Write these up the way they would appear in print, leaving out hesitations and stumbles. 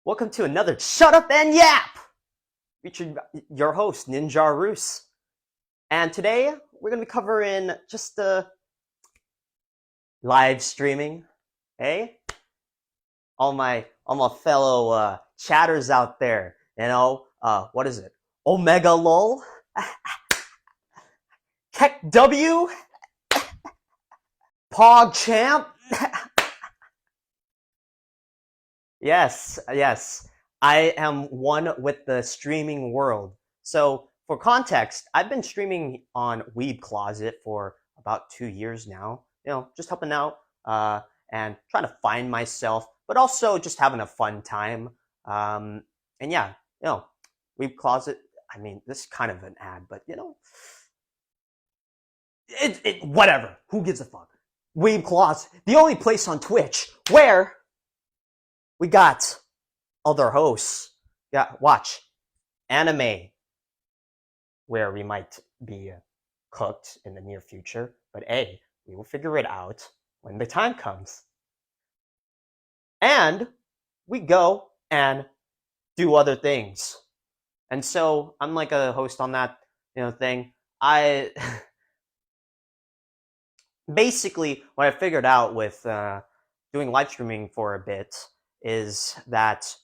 Welcome to another Shut Up and Yap! Featuring your host, Ninja Roos. And today, we're going to be covering just live streaming. Hey? All my fellow chatters out there. What is it? Omega lol? Keck W? Pog champ? Yes. I am one with the streaming world. So, for context, I've been streaming on Weeb Closet for about 2 years now. Just helping out and trying to find myself, but also just having a fun time. And yeah, Weeb Closet. I mean, this is kind of an ad, but whatever. Who gives a fuck? Weeb Closet, the only place on Twitch where we got other hosts. Yeah, watch anime, where we might be cooked in the near future. But hey, we will figure it out when the time comes. And we go and do other things. And so I'm like a host on that thing. I basically what I figured out with doing live streaming for a bit is that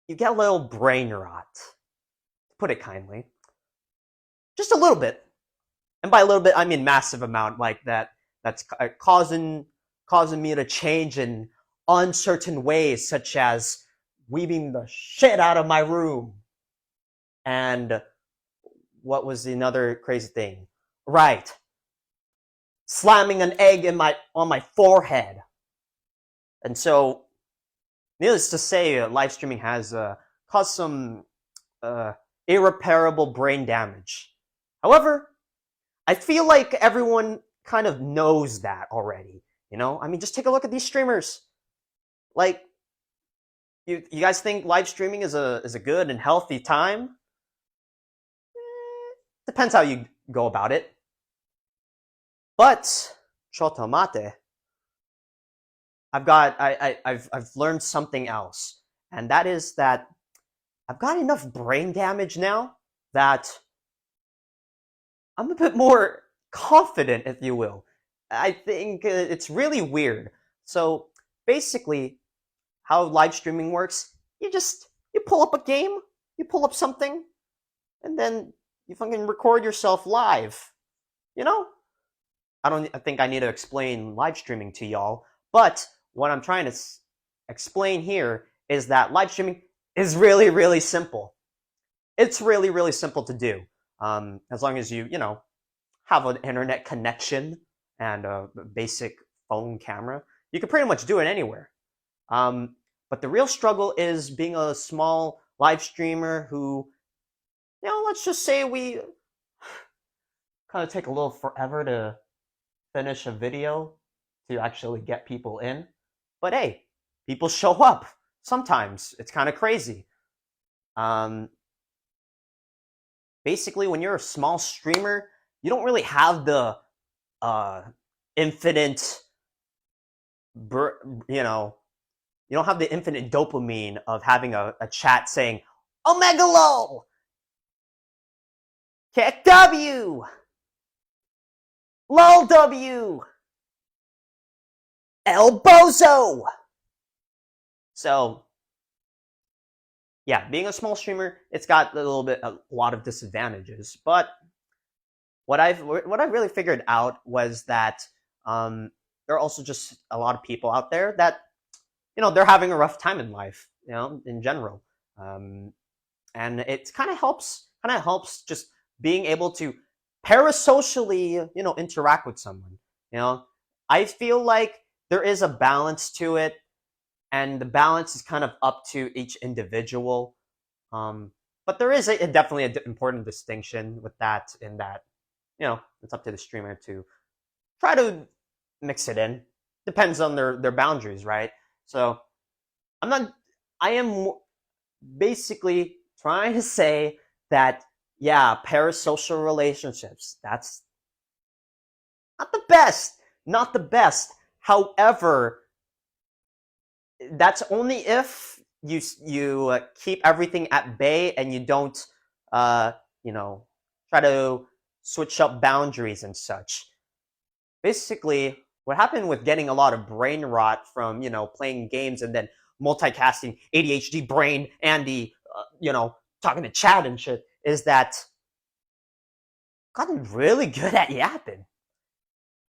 you get a little brain rot, to put it kindly. Just a little bit. And by a little bit, I mean massive amount, like that's causing me to change in uncertain ways, such as weaving the shit out of my room. And what was another crazy thing? Right. Slamming an egg on my forehead. And so, needless to say, live streaming has caused some irreparable brain damage. However, I feel like everyone kind of knows that already. I mean, just take a look at these streamers. Like, you guys think live streaming is a good and healthy time? Depends how you go about it. But chotomate. I've learned something else, and that is that I've got enough brain damage now that I'm a bit more confident, if you will. I think it's really weird. So basically, how live streaming works, you pull up a game, you pull up something, and then you fucking record yourself live. I think I need to explain live streaming to y'all, but what I'm trying to explain here is that live streaming is really, really simple. It's really, really simple to do. As long as you have an internet connection and a basic phone camera, you can pretty much do it anywhere. But the real struggle is being a small live streamer who, let's just say we kind of take a little forever to finish a video to actually get people in. But hey, people show up. Sometimes it's kind of crazy. Basically, when you're a small streamer, you don't really have the infinite, you don't have the infinite dopamine of having a chat saying, Omega lol! Keck W! Lol W! El Bozo! So, yeah, being a small streamer, it's got a lot of disadvantages. But what I've really figured out was that there are also just a lot of people out there that they're having a rough time in life, in general, and it kind of helps just being able to parasocially interact with someone. I feel like there is a balance to it, and the balance is kind of up to each individual. But there is definitely an important distinction with that, in that it's up to the streamer to try to mix it in. Depends on their boundaries, right? So I am basically trying to say that, yeah, parasocial relationships, that's not the best. However, that's only if you keep everything at bay and you don't you know try to switch up boundaries and such. Basically, what happened with getting a lot of brain rot from playing games and then multitasking, ADHD brain, Andy, talking to chat and shit, is that I've gotten really good at yapping,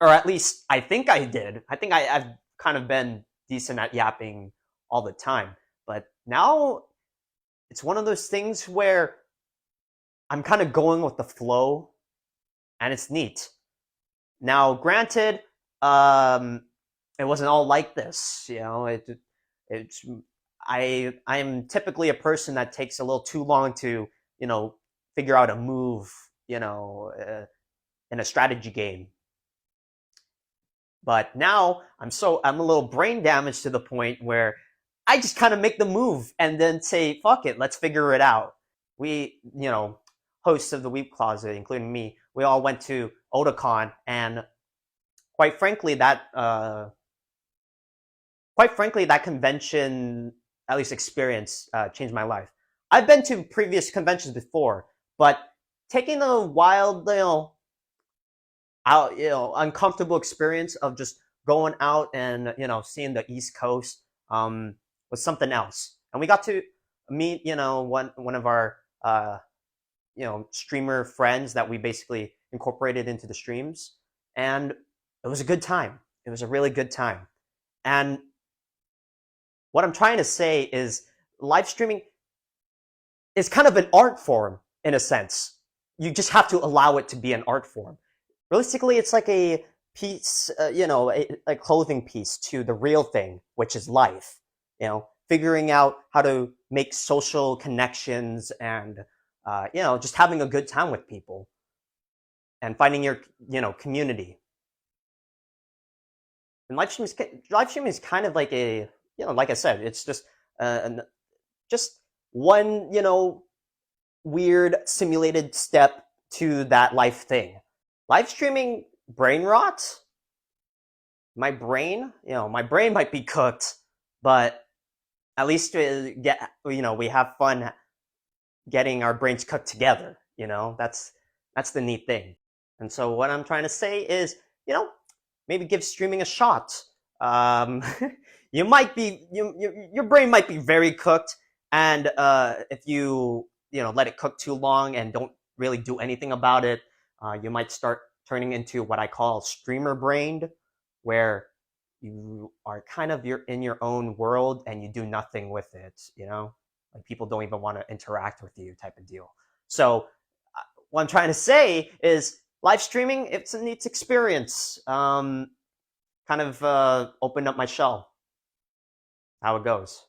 or at least I think I did. I think I've kind of been decent at yapping all the time, but now it's one of those things where I'm kind of going with the flow, and it's neat. Now, granted, um, it wasn't all like this. It's I'm typically a person that takes a little too long to figure out a move, in a strategy game. But now I'm a little brain damaged to the point where I just kind of make the move and then say, "Fuck it, let's figure it out." We, hosts of the Weep Closet, including me, we all went to Otakon, and quite frankly, that convention, at least experience, changed my life. I've been to previous conventions before, but taking a wild, uncomfortable experience of just going out and seeing the East Coast was something else. And we got to meet one of our streamer friends that we basically incorporated into the streams, and it was a good time. It was a really good time. And what I'm trying to say is live streaming is kind of an art form in a sense. You just have to allow it to be an art form. Realistically, it's like a piece, a clothing piece to the real thing, which is life. Figuring out how to make social connections and just having a good time with people and finding your community. And live streaming is kind of like a like I said, it's just one weird simulated step to that life thing. Live streaming brain rot. My brain might be cooked, but at least we have fun getting our brains cooked together. That's the neat thing. And so what I'm trying to say is, maybe give streaming a shot. You might be your brain might be very cooked, and if you let it cook too long and don't really do anything about it, you might start turning into what I call streamer brained, where you are kind of in your own world and you do nothing with it. Like people don't even want to interact with you, type of deal. So what I'm trying to say is live streaming, it's a neat experience. Kind of opened up my shell. How it goes.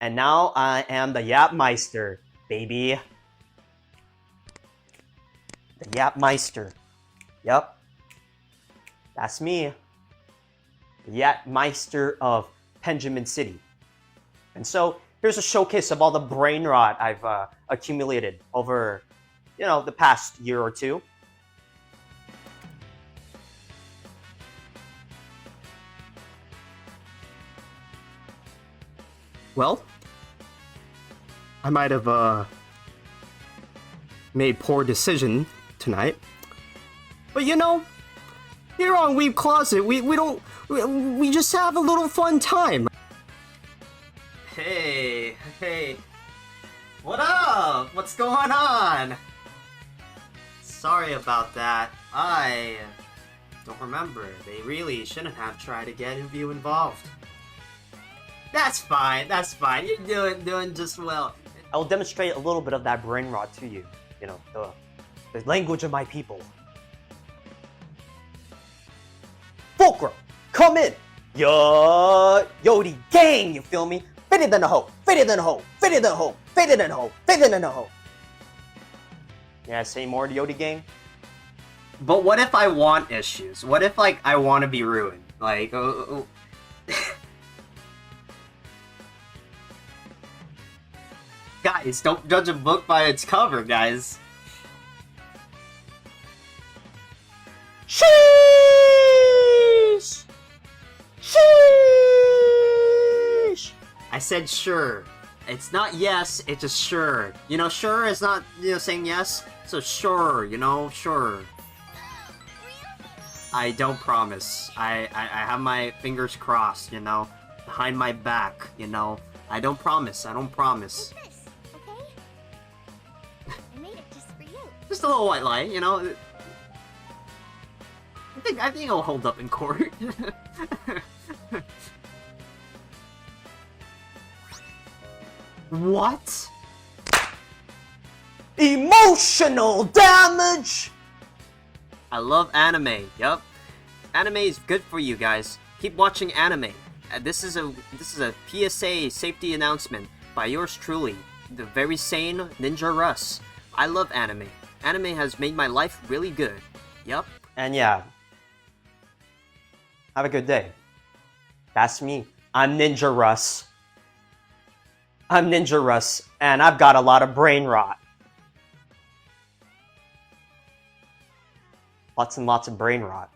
And now I am the Yapmeister, baby. The Yapmeister. Yep. That's me. The Yapmeister of Benjamin City. And so here's a showcase of all the brain rot I've accumulated over, the past year or two. Well, I might have made poor decision tonight, but here on Weeb Closet, we just have a little fun time. Hey, what up? What's going on? Sorry about that. I don't remember. They really shouldn't have tried to get you involved. That's fine. You're doing just well. I will demonstrate a little bit of that brain rot to you. The language of my people. Fulcrum, come in. Yodi gang, you feel me? Fit it in the hole. Yeah, say more to Yodi gang. But what if I want issues? What if I want to be ruined? Guys, don't judge a book by its cover, guys. Sheesh! said sure. It's not yes, it's just sure. You know, sure is not, you know, saying yes. So sure, you know, sure. I don't promise. I have my fingers crossed, you know, behind my back, you know. I don't promise. I don't promise. Eat this, okay? I made it just for you. Just a little white lie, you know. I think it'll hold up in court. What? Emotional damage! I love anime. Yup. Anime is good for you guys. Keep watching anime. This is a PSA safety announcement by yours truly, the very sane Ninja Russ. I love anime. Anime has made my life really good. Yup. And yeah. Have a good day. That's me. I'm Ninja Russ. I'm Ninja Russ, and I've got a lot of brain rot. Lots and lots of brain rot.